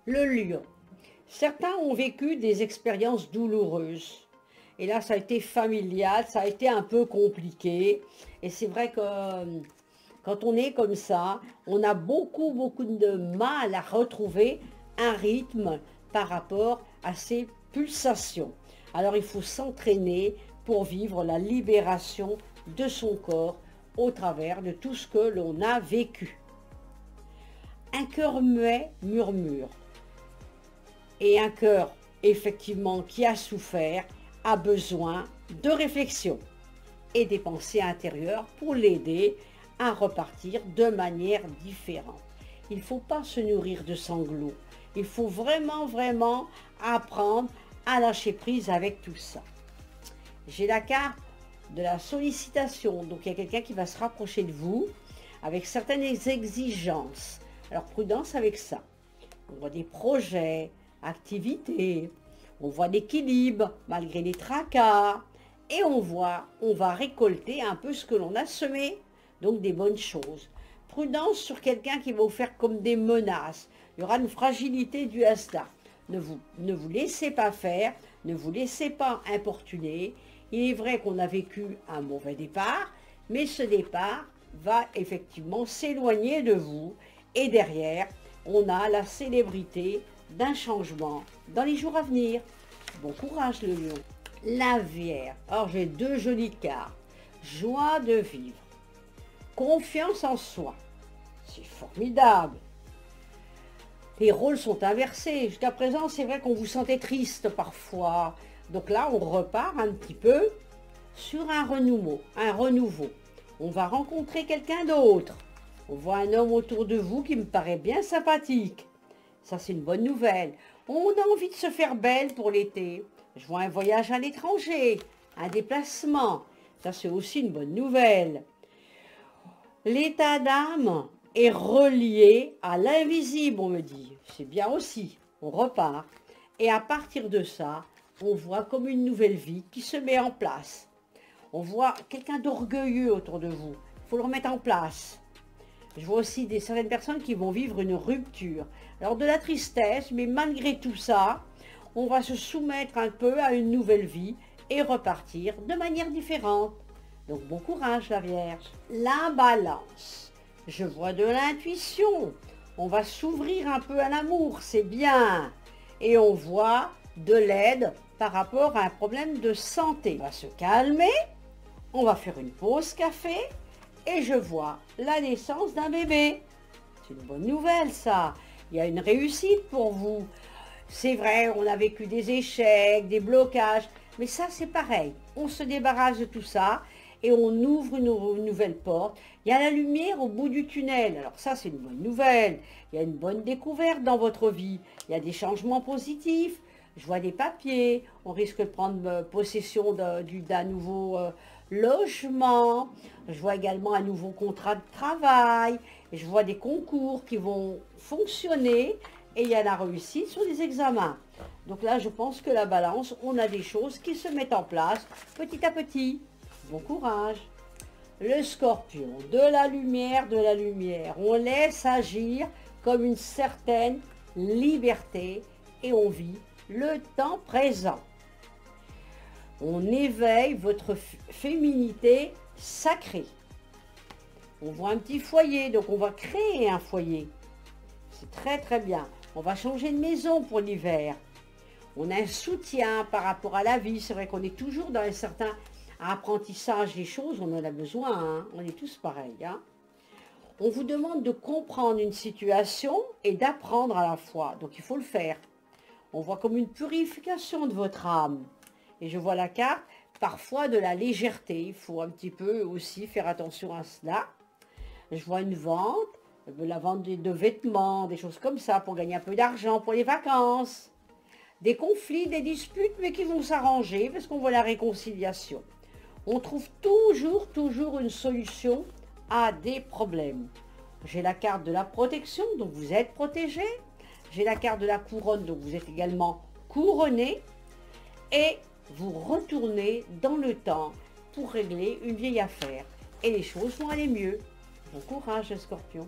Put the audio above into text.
Le lion. Certains ont vécu des expériences douloureuses. Et là, ça a été familial, ça a été un peu compliqué. Et c'est vrai que quand on est comme ça, on a beaucoup de mal à retrouver un rythme par rapport à ses pulsations. Alors, il faut s'entraîner pour vivre la libération de son corps au travers de tout ce que l'on a vécu. Un cœur muet murmure. Et un cœur, effectivement, qui a souffert, a besoin de réflexion et des pensées intérieures pour l'aider à repartir de manière différente. Il ne faut pas se nourrir de sanglots. Il faut vraiment apprendre à lâcher prise avec tout ça. J'ai la carte de la sollicitation. Donc, il y a quelqu'un qui va se rapprocher de vous avec certaines exigences. Alors, prudence avec ça. On voit des projets, activités, on voit l'équilibre malgré les tracas, et on va récolter un peu ce que l'on a semé, donc des bonnes choses. Prudence sur quelqu'un qui va vous faire comme des menaces. Il y aura une fragilité du hasard. Ne vous laissez pas faire, ne vous laissez pas importuner. Il est vrai qu'on a vécu un mauvais départ, mais ce départ va effectivement s'éloigner de vous, et derrière, on a la célébrité d'un changement dans les jours à venir. Bon courage le lion. La Vierge. Alors j'ai deux jolies cartes. Joie de vivre. Confiance en soi. C'est formidable. Les rôles sont inversés. Jusqu'à présent, c'est vrai qu'on vous sentait triste parfois. Donc là, on repart un petit peu sur un renouveau. On va rencontrer quelqu'un d'autre. On voit un homme autour de vous qui me paraît bien sympathique. Ça, c'est une bonne nouvelle. On a envie de se faire belle pour l'été. Je vois un voyage à l'étranger, un déplacement. Ça, c'est aussi une bonne nouvelle. L'état d'âme est relié à l'invisible, on me dit. C'est bien aussi. On repart. Et à partir de ça, on voit comme une nouvelle vie qui se met en place. On voit quelqu'un d'orgueilleux autour de vous. Il faut le remettre en place. Je vois aussi certaines personnes qui vont vivre une rupture. Alors de la tristesse, mais malgré tout ça, on va se soumettre un peu à une nouvelle vie et repartir de manière différente. Donc bon courage la Vierge. La Balance. Je vois de l'intuition. On va s'ouvrir un peu à l'amour, c'est bien. Et on voit de l'aide par rapport à un problème de santé. On va se calmer. On va faire une pause café. Et je vois la naissance d'un bébé. C'est une bonne nouvelle ça. Il y a une réussite pour vous. C'est vrai, on a vécu des échecs, des blocages. Mais ça c'est pareil. On se débarrasse de tout ça et on ouvre une nouvelle porte. Il y a la lumière au bout du tunnel. Alors ça c'est une bonne nouvelle. Il y a une bonne découverte dans votre vie. Il y a des changements positifs. Je vois des papiers. On risque de prendre possession d'un nouveau logement. Je vois également un nouveau contrat de travail. Et je vois des concours qui vont fonctionner. Et il y a la réussite sur les examens. Donc là, je pense que la Balance, on a des choses qui se mettent en place petit à petit. Bon courage. Le Scorpion, de la lumière. On laisse agir comme une certaine liberté et on vit le temps présent. On éveille votre féminité sacrée. On voit un petit foyer, donc on va créer un foyer. C'est très bien. On va changer de maison pour l'hiver. On a un soutien par rapport à la vie. C'est vrai qu'on est toujours dans un certain apprentissage des choses. On en a besoin, hein. On est tous pareils. Hein. On vous demande de comprendre une situation et d'apprendre à la fois. Donc il faut le faire. On voit comme une purification de votre âme. Et je vois la carte, parfois de la légèreté. Il faut un petit peu aussi faire attention à cela. Je vois une vente, la vente de vêtements, des choses comme ça, pour gagner un peu d'argent pour les vacances. Des conflits, des disputes, mais qui vont s'arranger, parce qu'on voit la réconciliation. On trouve toujours une solution à des problèmes. J'ai la carte de la protection, donc vous êtes protégé. J'ai la carte de la couronne, donc vous êtes également couronné. Et vous retournez dans le temps pour régler une vieille affaire. Et les choses vont aller mieux. Bon courage, Scorpion.